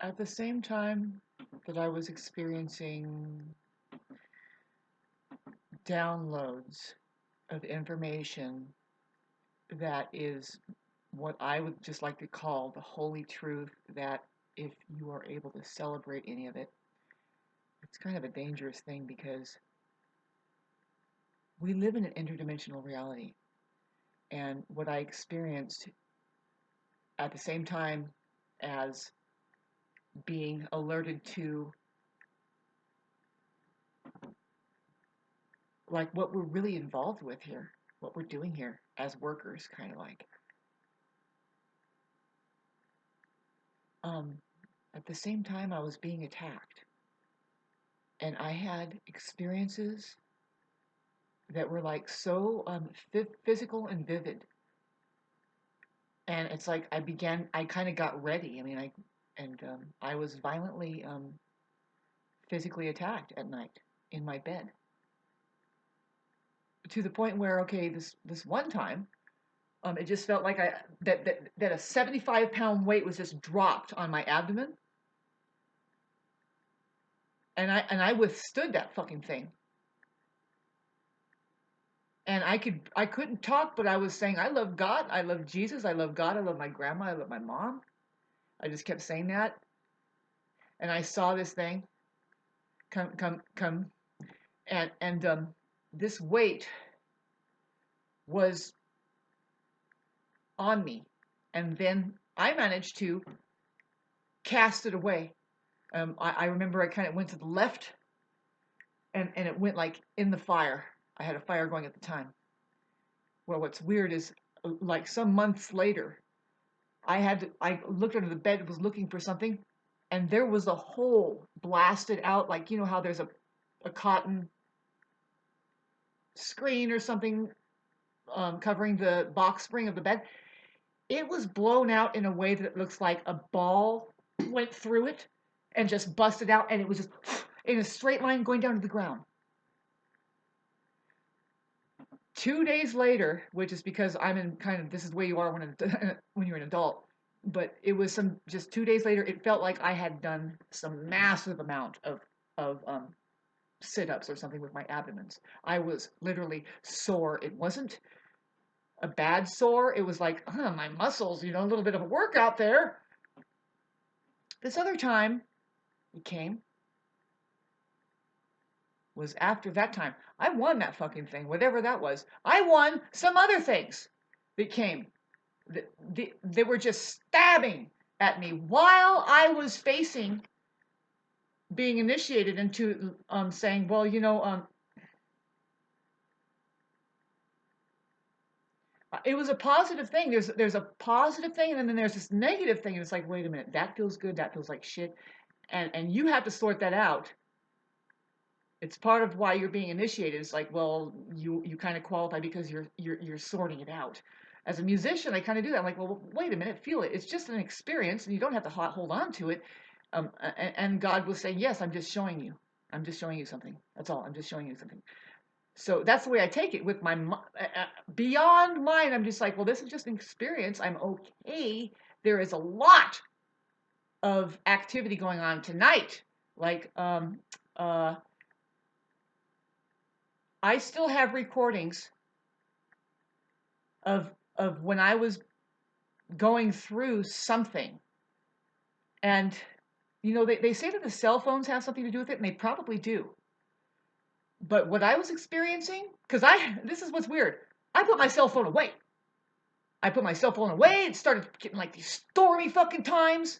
At the same time that I was experiencing downloads of information that is what I would just like to call the holy truth, that if you are able to celebrate any of it, it's kind of a dangerous thing because we live in an interdimensional reality. And what I experienced at the same time as being alerted to like what we're really involved with here, what we're doing here as workers, kind of like. Um, at the same time, I was being attacked, and I had experiences that were like so physical and vivid. And it's like I kind of got ready. I mean, I was violently physically attacked at night in my bed to the point where, okay, this one time, it just felt like that a 75-pound weight was just dropped on my abdomen, and I withstood that fucking thing. And I couldn't talk, but I was saying, I love God, I love Jesus, I love God, I love my grandma, I love my mom. I just kept saying that, and I saw this thing come, and this weight was on me, and then I managed to cast it away. I remember I kind of went to the left, and it went like in the fire. I had a fire going at the time. Well, what's weird is like some months later, I looked under the bed, was looking for something, and there was a hole blasted out, like you know how there's a cotton screen or something covering the box spring of the bed. It was blown out in a way that it looks like a ball went through it and just busted out, and it was just in a straight line going down to the ground. 2 days later, which is because I'm in kind of, this is the way you are when you're an adult, but it was just 2 days later, it felt like I had done some massive amount of sit-ups or something with my abdomens. I was literally sore. It wasn't a bad sore. It was like, my muscles, a little bit of a workout there. This other time it came was after that time. I won that fucking thing, whatever that was. I won some other things that came. They were just stabbing at me while I was facing being initiated into saying, well, it was a positive thing. There's a positive thing, and then there's this negative thing, and it's like, wait a minute, that feels good, that feels like shit, and you have to sort that out. It's part of why you're being initiated. It's like, well, you kind of qualify because you're sorting it out. As a musician, I kind of do that. I'm like, well, wait a minute, feel it. It's just an experience, and you don't have to hold on to it. And God was saying, yes, I'm just showing you. I'm just showing you something. That's all. I'm just showing you something. So that's the way I take it with my beyond mind. I'm just like, well, this is just an experience. I'm okay. There is a lot of activity going on tonight. Like, I still have recordings of when I was going through something. And, they say that the cell phones have something to do with it, and they probably do. But what I was experiencing, because this is what's weird. I put my cell phone away. It started getting like these stormy fucking times.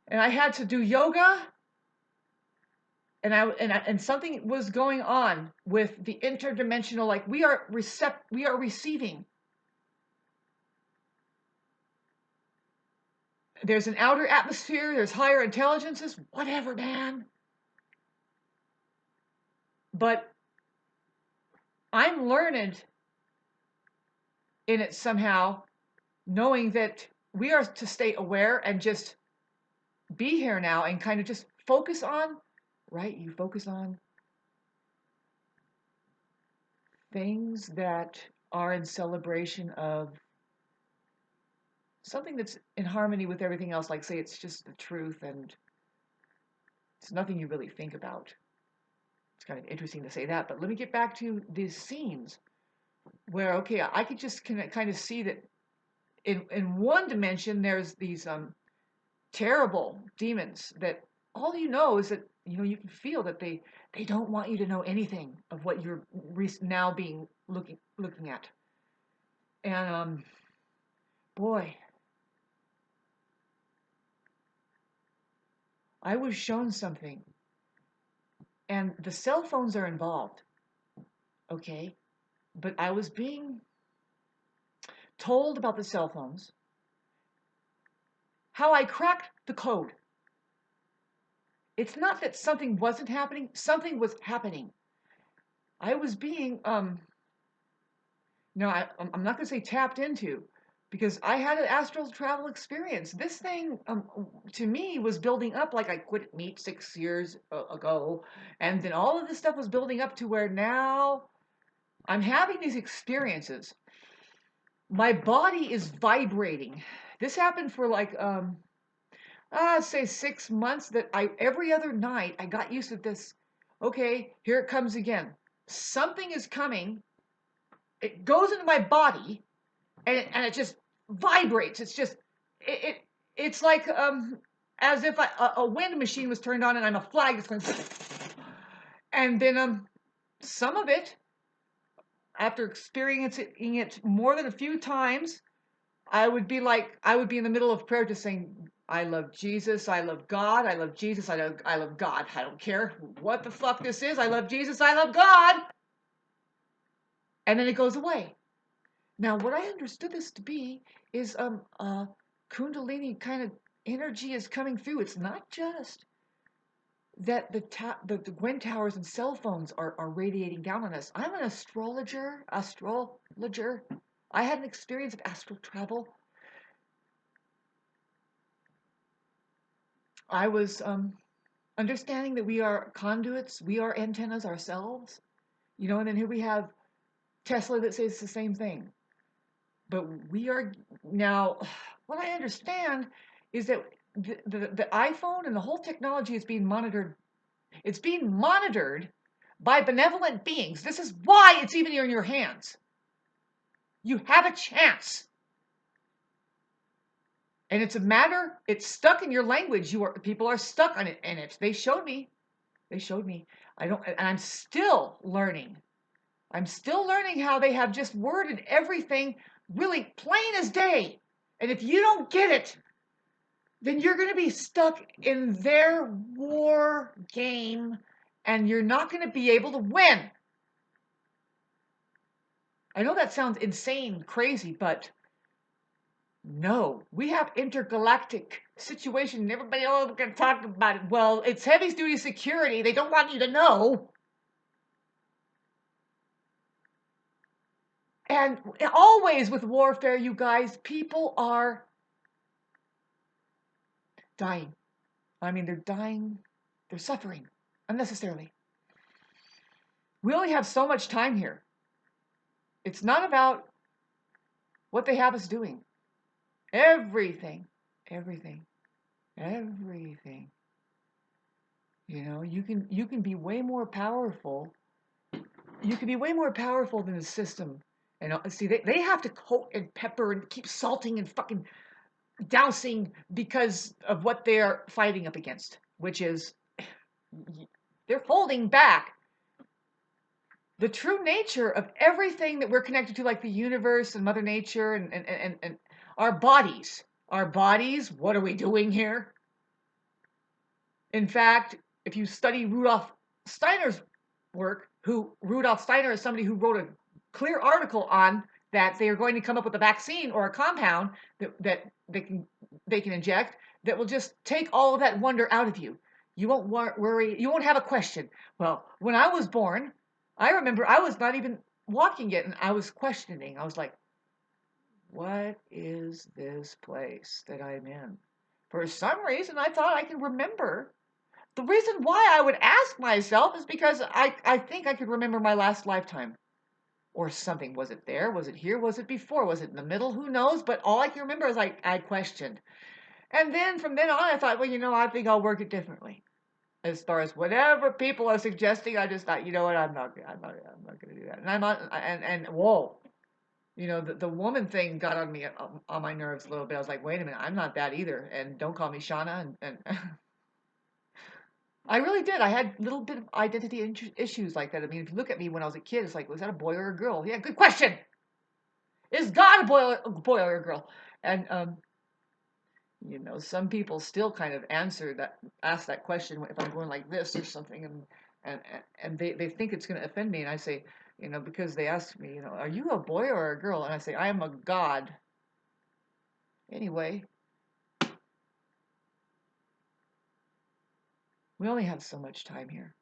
And I had to do yoga. And something was going on with the interdimensional, like we are receiving. There's an outer atmosphere, there's higher intelligences, whatever, man. But I'm learned in it somehow, knowing that we are to stay aware and just be here now and kind of just focus on, right? You focus on things that are in celebration of something that's in harmony with everything else, like say it's just the truth and it's nothing you really think about. It's kind of interesting to say that, but let me get back to these scenes where, okay, I could just kind of see that in one dimension there's these terrible demons that all you know is that you can feel that they don't want you to know anything of what you're now being looking at. And boy, I was shown something, and the cell phones are involved, okay? But I was being told about the cell phones, how I cracked the code. It's not that something wasn't happening, something was happening. I was being no, I'm not going to say tapped into, because I had an astral travel experience. This thing, to me, was building up like I quit meat 6 years ago, and then all of this stuff was building up to where now I'm having these experiences. My body is vibrating. This happened for like say 6 months. That I every other night I got used to this. Okay, here it comes again. Something is coming. It goes into my body, and it just vibrates. It's just it it's like as if a wind machine was turned on and I'm a flag that's going. And then some of it, after experiencing it more than a few times, I would be in the middle of prayer just saying, I love Jesus, I love God, I love Jesus, I love God. I don't care what the fuck this is. I love Jesus, I love God. And then it goes away. Now, what I understood this to be is Kundalini kind of energy is coming through. It's not just that the Gwen towers and cell phones are radiating down on us. I'm an astrologer. I had an experience of astral travel. I was understanding that we are conduits, we are antennas ourselves, and then here we have Tesla that says the same thing. But we are now, what I understand is that the iPhone and the whole technology is being monitored. It's being monitored by benevolent beings. This is why it's even in your hands. You have a chance. And it's a matter, it's stuck in your language. People are stuck on it, and they showed me. And I'm still learning. I'm still learning how they have just worded everything really plain as day. And if you don't get it, then you're going to be stuck in their war game, and you're not going to be able to win. I know that sounds insane, crazy, but no, we have intergalactic situation, and everybody else can talk about it. Well, it's heavy duty security. They don't want you to know. And always with warfare, you guys, people are dying. I mean, they're dying. They're suffering unnecessarily. We only have so much time here. It's not about what they have us doing. Everything. You can be way more powerful. You can be way more powerful than the system. And see, they have to coat and pepper and keep salting and fucking dousing because of what they're fighting up against, which is they're holding back the true nature of everything that we're connected to, like the universe and Mother Nature and our bodies. Our bodies, what are we doing here? In fact, if you study Rudolf Steiner's work, Rudolf Steiner is somebody who wrote a clear article on that they are going to come up with a vaccine or a compound that they can inject that will just take all of that wonder out of you. You won't worry. You won't have a question. Well, when I was born, I remember I was not even walking yet, and I was questioning. I was like, what is this place that I'm in? For some reason, I thought I could remember. The reason why I would ask myself is because I think I could remember my last lifetime. or something. Was it there? Was it here? Was it before? Was it in the middle? Who knows? But all I can remember is I questioned. And then from then on, I thought, well, I think I'll work it differently. As far as whatever people are suggesting, I just thought, you know what, I'm not going to do that. And I'm not, and whoa, the woman thing got on me, on my nerves a little bit. I was like, wait a minute, I'm not that either. And don't call me Shauna. And I really did. I had a little bit of identity issues like that. I mean, if you look at me when I was a kid, it's like, was that a boy or a girl? Yeah, good question. Is God a boy or a girl? And some people still kind of ask that question if I'm going like this or something, and they think it's going to offend me, and I say, because they ask me, are you a boy or a girl? And I say, I am a god. Anyway, we only have so much time here.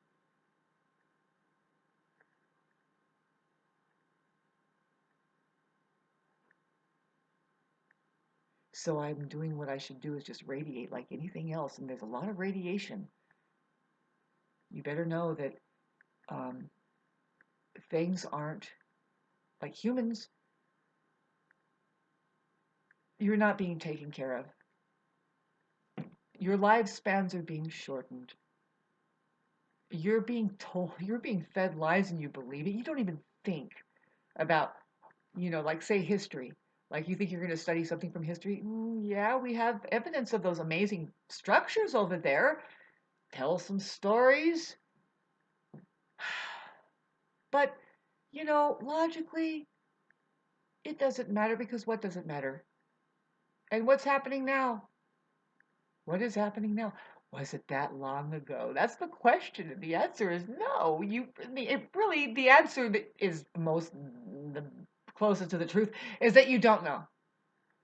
So I'm doing what I should do is just radiate like anything else, and there's a lot of radiation. You better know that um, things aren't like humans. You're not being taken care of. Your lifespans are being shortened. You're being fed lies and you believe it. You don't even think about, like say history. Like you think you're going to study something from history? Yeah, we have evidence of those amazing structures over there. Tell some stories. But, logically, it doesn't matter because what does it matter? And what's happening now? What is happening now? Was it that long ago? That's the question, and the answer is no. The answer that is the closest to the truth is that you don't know.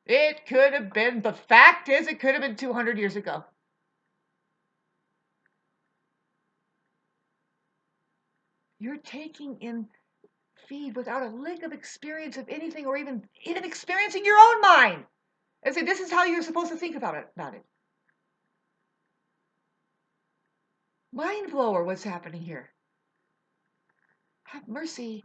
It could have been. The fact is, it could have been 200 years ago. You're taking in feed without a lick of experience of anything, or even experiencing your own mind. And say, this is how you're supposed to think about it. Mind blower, what's happening here? Have mercy.